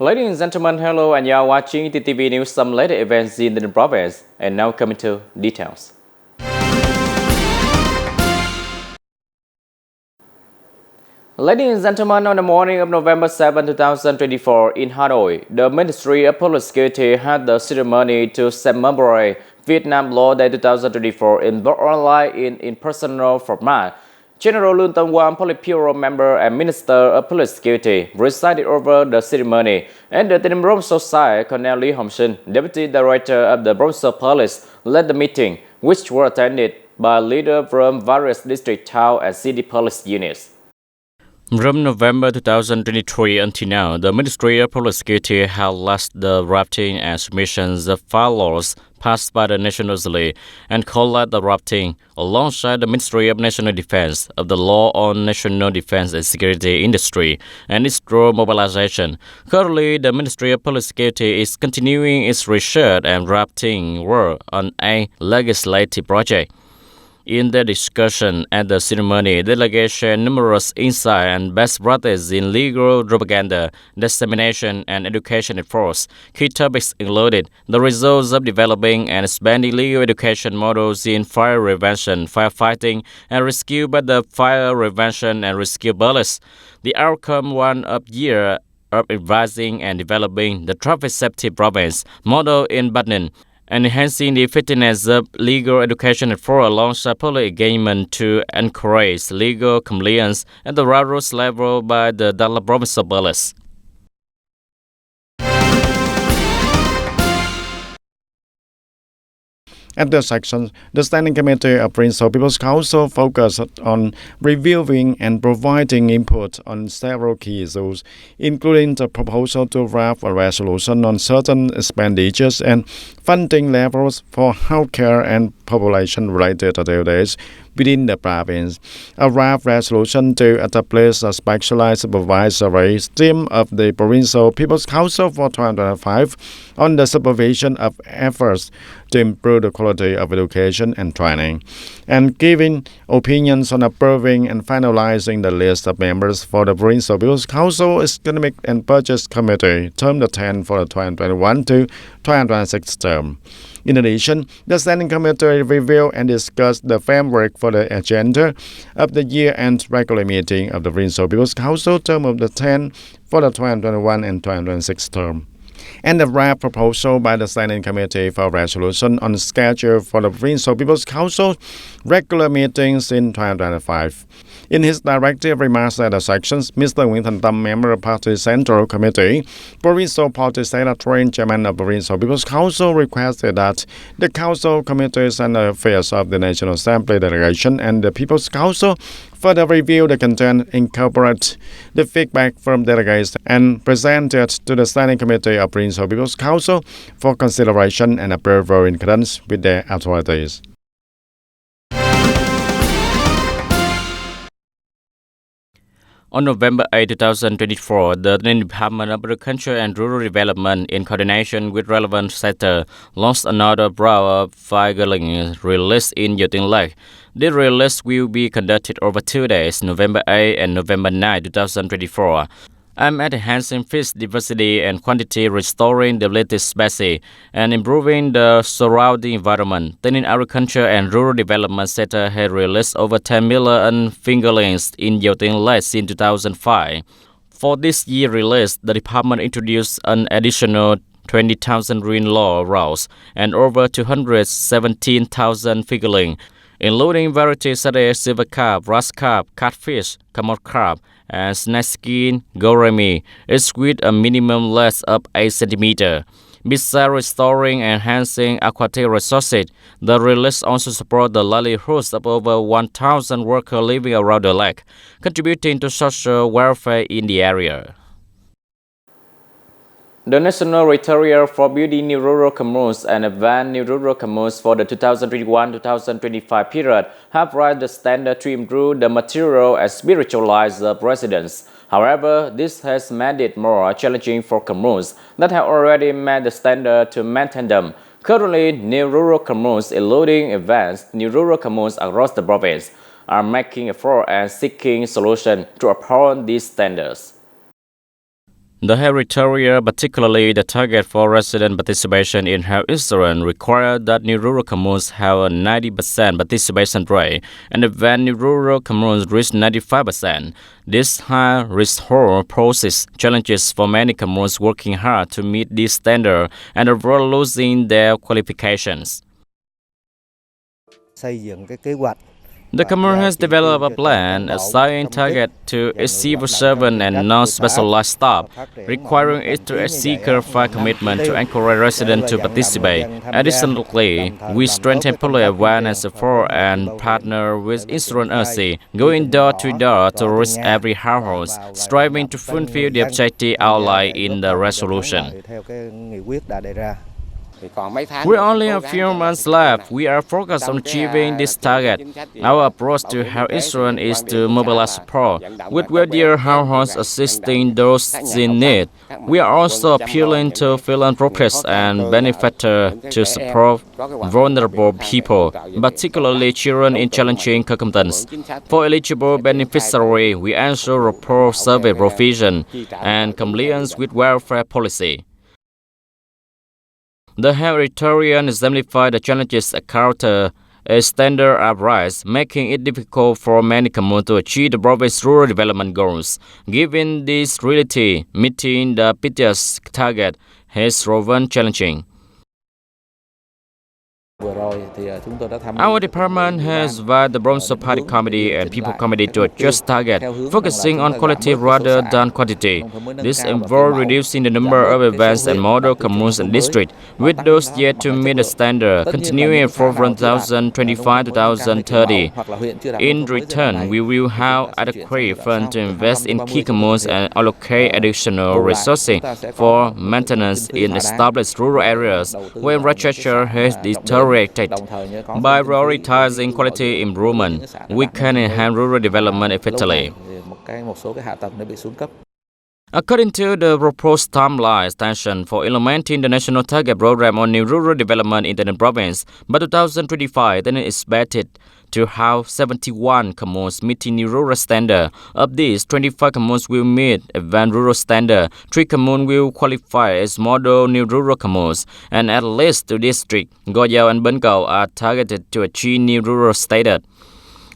Ladies and gentlemen, hello, and you are watching TTV News, some latest events in the province, and now coming to details. Ladies and gentlemen, on the morning of November 7, 2024, in Hanoi, the Ministry of Public Security had the ceremony to commemorate Vietnam Law Day 2024 in both online and in-person format. General Lương Tâm Quang, Politburo member and Minister of Public Security, presided over the ceremony, and the Team Provincial Side, Colonel Lee Hồng Sinh, Deputy Director of the Provincial Police, led the meeting, which were attended by leaders from various district, town, and city police units. From November 2023 until now, the Ministry of Public Security has launched the drafting and submissions of 5 laws passed by the National Assembly and collect the drafting alongside the Ministry of National Defense of the Law on National Defense and Security Industry and its role mobilization. Currently, the Ministry of Public Security is continuing its research and drafting work on a legislative project. In the discussion at the ceremony, delegates shared numerous insights and best practices in legal propaganda, dissemination, and education efforts. Key topics included the results of developing and expanding legal education models in fire prevention, firefighting, and rescue by the Fire Prevention and Rescue Police. The outcome one of year of advising and developing the traffic safety province model in Baton, and enhancing the effectiveness of legal education efforts alongside public engagement to encourage legal compliance at the grassroots level by the Dallas Provincial Police. At the section, the Standing Committee of Provincial People's Council focused on reviewing and providing input on several key issues, including the proposal to draft a resolution on certain expenditures and funding levels for healthcare and population-related activities within the province. A draft resolution to establish a specialized supervisory team of the Provincial People's Council for 2025 on the supervision of efforts to improve the quality of education and training, and giving opinions on approving and finalizing the list of members for the Provincial People's Council Economic and Budget Committee, term the 10 for the 2021 to 2026 term. In addition, the Standing Committee reviewed and discussed the framework for the agenda of the year-end regular meeting of the Provincial People's Council term of the 10 for the 2021 and 2026 term, and the draft proposal by the Standing Committee for Resolution on schedule for the Provincial People's Council regular meetings in 2025. In his directive remarks at the sections, Mr. Nguyễn Thành Tâm, member of Party Central Committee, Provincial Party Secretary and Chairman of Provincial People's Council, requested that the Council Committees and Affairs of the National Assembly Delegation and the People's Council further review the content, incorporate the feedback from delegates, and present it to the Standing Committee of Provincial People's Council for consideration and approval in accordance with their authorities. On November 8, 2024, the Department of Agriculture and Rural Development, in coordination with relevant sectors, launched another round of fire-grilling release in Yotin Lake. The release will be conducted over 2 days, November 8 and November 9, 2024. aimed at enhancing fish diversity and quantity, restoring the depleted species, and improving the surrounding environment. TayNinhTV Agriculture and Rural Development Sector had released over 10 million fingerlings in Yotin Lake since 2005. For this year release, the department introduced an additional 20,000 green law routes and over 217,000 fingerlings, including varieties such as silver carp, brass carp, catfish, common carp, and snakeskin gourami, each with a minimum length of 8 cm. Besides restoring and enhancing aquatic resources, the release also supports the livelihoods of over 1,000 workers living around the lake, contributing to social welfare in the area. The national criteria for building new rural communes and advanced new rural communes for the 2021-2025 period have raised the standard to improve the material and spiritual lives of residents. However, this has made it more challenging for communes that have already met the standard to maintain them. Currently, new rural communes, including advanced new rural communes across the province, are making effort and seeking solutions to uphold these standards. The health area, particularly the target for resident participation in health insurance, required that new rural communes have a 90% participation rate, and when new rural communes reach 95%, this high-risk whole poses challenges for many communes working hard to meet this standard and avoid losing their qualifications. The commune has developed a plan assigning target to its civil servant and non-specialized staff, requiring it to exceed fire commitment to encourage residents to participate. Additionally, we strengthen public awareness for and partner with insurance agency, going door to door to reach every household, striving to fulfill the objective outlined in the resolution. We're only a few months left. We are focused on achieving this target. Our approach to health insurance is to mobilize support, with wealthier households assisting those in need. We are also appealing to philanthropists and benefactors to support vulnerable people, particularly children in challenging circumstances. For eligible beneficiaries, we ensure report service provision and compliance with welfare policy. The health exemplifies the challenges encountered as standards are rise, making it difficult for many communes to achieve the province's rural development goals. Given this reality, meeting the PTS target has proven challenging. Our department has advised the Bronzo Party Committee and People Committee to adjust target, focusing on quality rather than quantity. This involves reducing the number of events and model communes and districts, with those yet to meet the standard, continuing from 2025 to 2030. In return, we will have adequate funds to invest in key communes and allocate additional resources for maintenance in established rural areas where infrastructure has deteriorated. By prioritizing quality improvement, we can enhance rural development effectively. According to the proposed timeline extension for implementing the National Target Program on New Rural Development in the province, by 2025, then it is expected to have 71 communes meeting new rural standard. Of these, 25 communes will meet advanced rural standard, 3 communes will qualify as model new rural communes, and at least 2 districts, Goyao and Bengao, are targeted to achieve new rural status.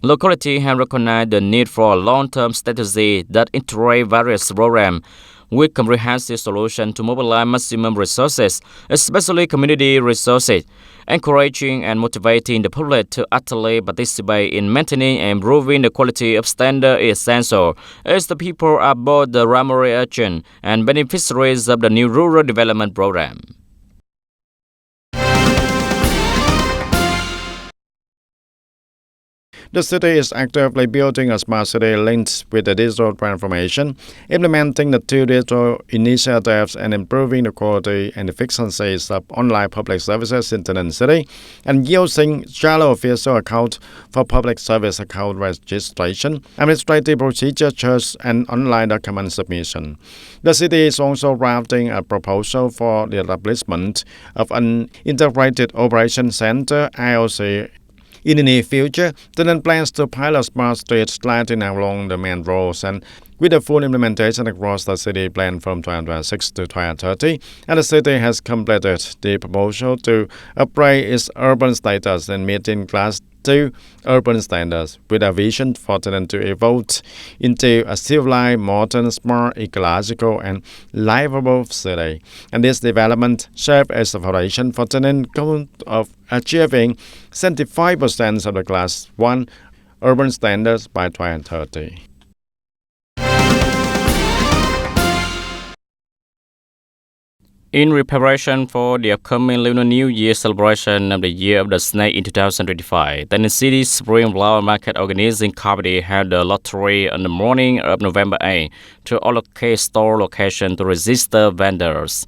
Localities have recognized the need for a long-term strategy that integrates various programs with comprehensive solution to mobilize maximum resources, especially community resources. Encouraging and motivating the public to actively participate in maintaining and improving the quality of standard is essential, as the people are both the primary agent and beneficiaries of the new rural development program. The city is actively building a smart city linked with the digital transformation, implementing the 2 digital initiatives and improving the quality and efficiencies of online public services in the city, and using shallow official account for public service account registration, administrative procedure checks, and online document submission. The city is also drafting a proposal for the establishment of an integrated operation center (IOC). In the near future, TayNinhTV plans to pilot smart street lighting along the main roads and with a full implementation across the city plan from 2026 to 2030, and the city has completed the proposal to upgrade its urban status and meeting Class 2 urban standards, with a vision for TayNinhTV to evolve into a civilized, modern, smart, ecological, and livable city. And this development serves as a foundation for TayNinhTV's goal of achieving 75% of the Class 1 urban standards by 2030. In preparation for the upcoming Lunar New Year celebration of the Year of the Snake in 2025, TayNinhTV City's Spring Flower Market Organizing Committee held a lottery on the morning of November 8 to allocate store location to register vendors.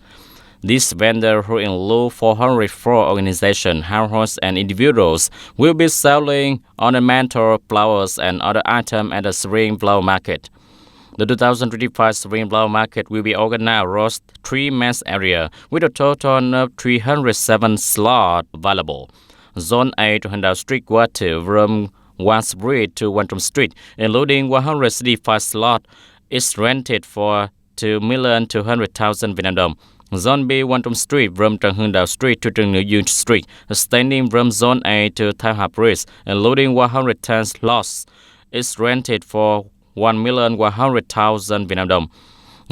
These vendors, who include 404 organizations, households, and individuals, will be selling ornamental flowers and other items at the Spring Flower Market. The 2025 Spring Flower Market will be organized across 3 main areas with a total of 307 slots available. Zone A to Handel Street Quarter from 1 Street to Wantrum Street, including 165 slots, is rented for 2,200,000 Vietnam đồng. Zone B, One Tom Street from Trần Hưng Đạo Street to Trần Nữ Dương Street, extending from Zone A to Tham Hà Bridge, including 110 lots, is rented for 1,100,000 Vietnam đồng.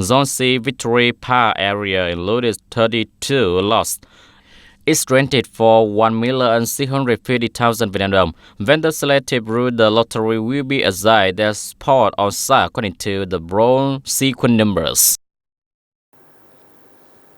Zone C, Victory Park area, included 32 lots, is rented for 1,650,000 Vietnam đồng. Vendors selected through the lottery will be assigned their spot on site according to the brown sequence numbers.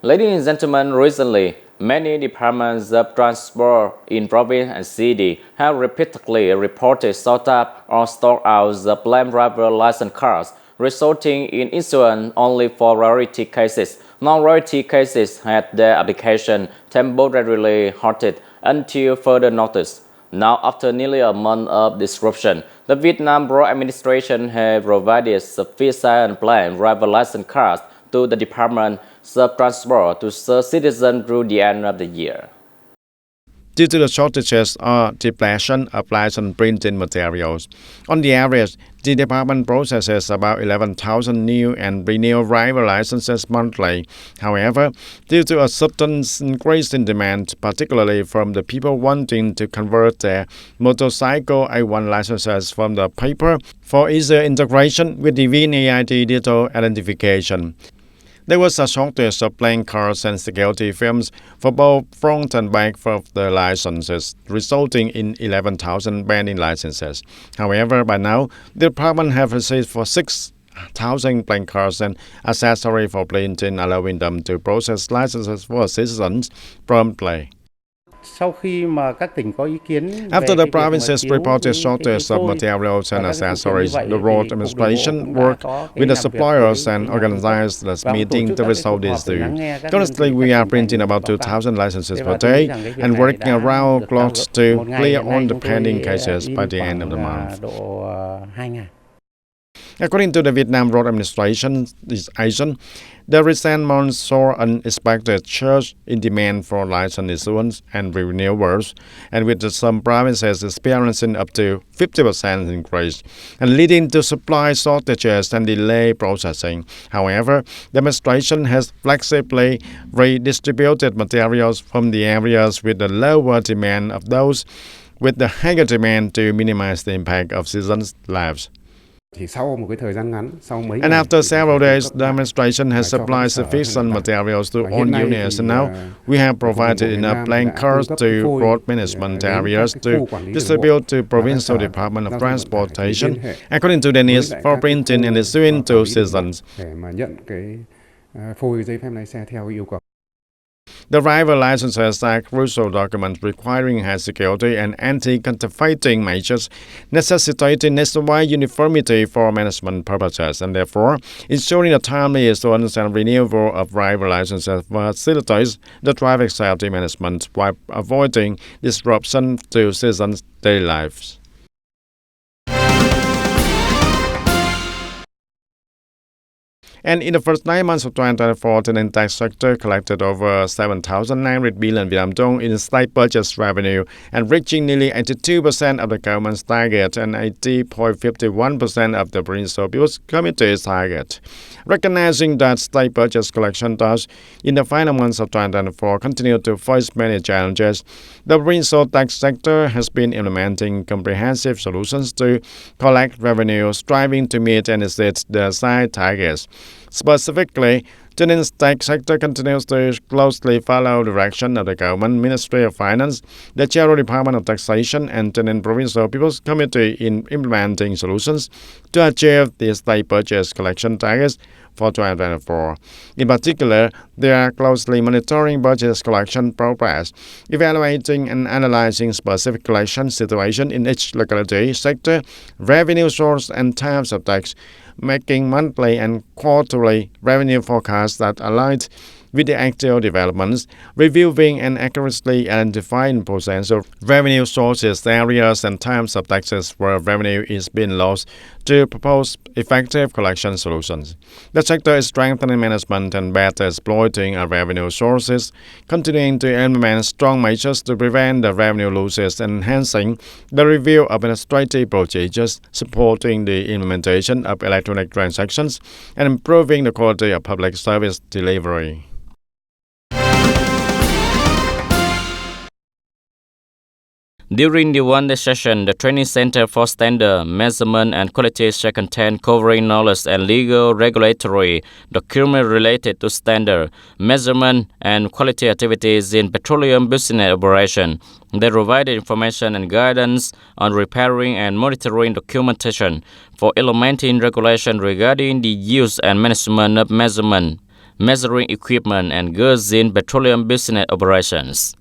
Ladies and gentlemen, recently, many departments of transport in province and city have repeatedly reported short up or stock out the blank driver license cards, resulting in issuance only for rarity cases. Non-rarity cases had their application temporarily halted until further notice. Now, after nearly a month of disruption, the Vietnam Road Administration has provided sufficient blank driver license cards to the Department of Transport to serve citizens through the end of the year. Due to the shortages or depletion of license printing materials, on the average, the department processes about 11,000 new and renewal driver licenses monthly. However, due to a sudden increase in demand, particularly from the people wanting to convert their motorcycle A1 licenses from the paper for easier integration with the VNEIT digital identification, there was a shortage of playing cards and security films for both front and back of the licenses, resulting in 11,000 pending licenses. However, by now, the department have received for 6,000 playing cards and accessories for printing, allowing them to process licenses for citizens promptly. After the provinces reported shortage of materials and accessories, the road administration worked with the suppliers and organized the meeting to resolve this issue. Currently, we are printing about 2,000 licenses per day and working around clock to clear all the pending cases by the end of the month. According to the Vietnam Road Administration, the recent months saw an unexpected surge in demand for license issuance and renewals, and with some provinces experiencing up to 50% increase, and leading to supply shortages and delay processing. However, the administration has flexibly redistributed materials from the areas with the lower demand of those with the higher demand to minimize the impact of citizens' lives. And after several days, the administration has supplied sufficient materials to all units, and now we have provided enough blank cards to road management areas to distribute to Provincial Department of Transportation according to the needs for printing and issuing to citizens. The driver licenses are crucial documents requiring high security and anti-counterfeiting measures, necessitating nationwide uniformity for management purposes, and therefore ensuring a timely issuance and renewal of driver licenses facilitates the traffic safety management while avoiding disruption to citizens' daily lives. And in the first 9 months of 2024, the tax sector collected over 7,900 billion Vietnam dong in state purchase revenue and reaching nearly 82% of the government's target and 80.51% of the Provincial People's Committee's target. Recognizing that state purchase collection does in the final months of 2024 continue to face many challenges, the provincial tax sector has been implementing comprehensive solutions to collect revenue, striving to meet and exceed the assigned targets. Specifically, TayNinh's tax sector continues to closely follow the direction of the Government Ministry of Finance, the General Department of Taxation, and TayNinh Provincial People's Committee in implementing solutions to achieve the state purchase collection targets for 2024. In particular, they are closely monitoring purchase collection progress, evaluating and analyzing specific collection situation in each locality, sector, revenue source, and types of tax, making monthly and quarterly revenue forecasts that align with the actual developments, reviewing and accurately identifying potential revenue sources, areas, and types of taxes where revenue is being lost to propose effective collection solutions. The sector is strengthening management and better exploiting our revenue sources, continuing to implement strong measures to prevent the revenue losses, and enhancing the review of administrative procedures, supporting the implementation of electronic electronic transactions and improving the quality of public service delivery. During the one-day session, the Training Center for Standard, Measurement and Quality shall contain covering knowledge and legal regulatory documents related to standard, measurement and quality activities in petroleum business operation. They provided information and guidance on preparing and monitoring documentation for implementing regulation regarding the use and management of measuring equipment and goods in petroleum business operations.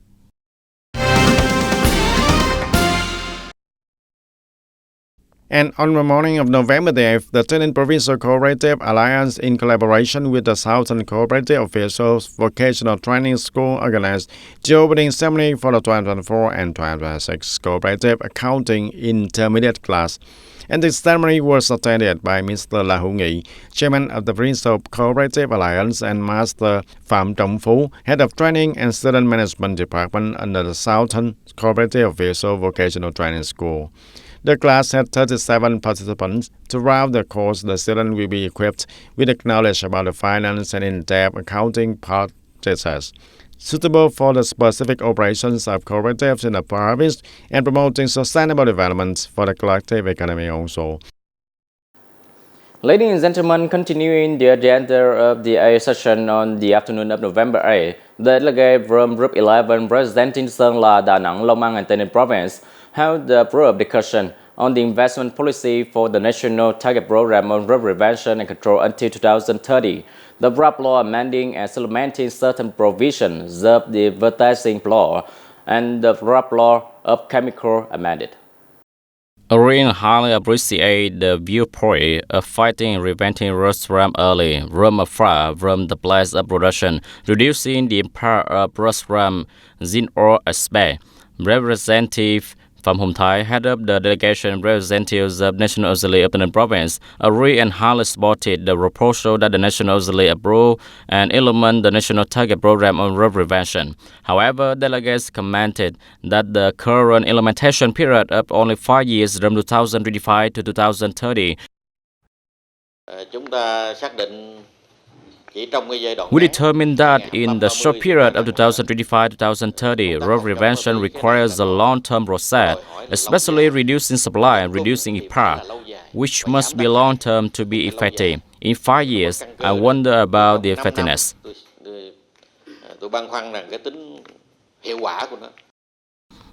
And on the morning of November 8th, the Tayninh Provincial Cooperative Alliance, in collaboration with the Southern Cooperative Officials Vocational Training School, organized the opening ceremony for the 2024 and 2026 Cooperative Accounting Intermediate class. And this ceremony was attended by Mr. La Hu Nghị, Chairman of the Provincial Cooperative Alliance, and Master Phạm Trọng Phú, Head of Training and Student Management Department under the Southern Cooperative Official Vocational Training School. The class had 37 participants. Throughout the course, the students will be equipped with knowledge about the finance and in-depth accounting practices, suitable for the specific operations of cooperatives in the province and promoting sustainable development for the collective economy also. Ladies and gentlemen, continuing the agenda of the A session on the afternoon of November 8, the delegate from Group 11 representing Sơn La, Da Nang, Long An and TayNinhTV province held a broad discussion on the investment policy for the National Target Program on Road Prevention and Control until 2030, the RAP law amending and supplementing certain provisions of the advertising law, and the RAP law of chemical amended. Orion highly appreciate the viewpoint of fighting and preventing road ram early, from afar, from the place of production, reducing the impact of road ram in all aspects. Representative from Hom Thai, head of the delegation representatives of National Assembly of the province, agree and highly supported the proposal that the National Assembly approve and implement the National Target Program on Road Prevention. However, delegates commented that the current implementation period of only 5 years from 2025 to 2030. We determined that in the short period of 2025-2030, road prevention requires a long-term process, especially reducing supply and reducing impact, which must be long-term to be effective. In 5 years, I wonder about the effectiveness.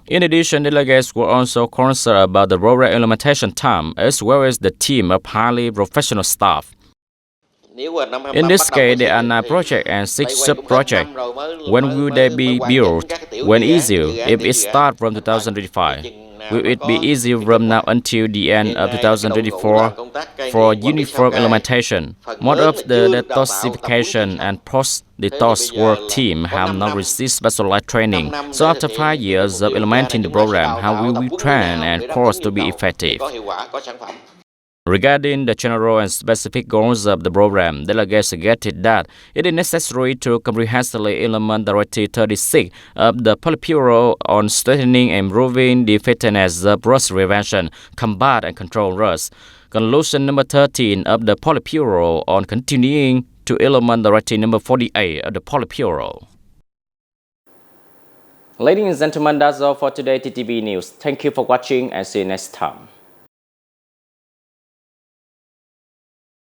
In addition, delegates were also concerned about the road implementation time, as well as the team of highly professional staff. In this case, there are 9 projects and 6 sub-projects. When will they be built? When easier? If it starts from 2025, will it be easier from now until the end of 2024 for uniform implementation? Most of the detoxification and post-detox work team have not received specialized training. So after 5 years of implementing the program, how will we train and course to be effective? Regarding the general and specific goals of the program, delegates suggested that it is necessary to comprehensively implement Directive 36 of the Politburo on strengthening and improving the effectiveness of road prevention, combat and control roads. Conclusion number 13 of the Politburo on continuing to implement Directive number 48 of the Politburo. Ladies and gentlemen, that's all for today TTV News. Thank you for watching and see you next time.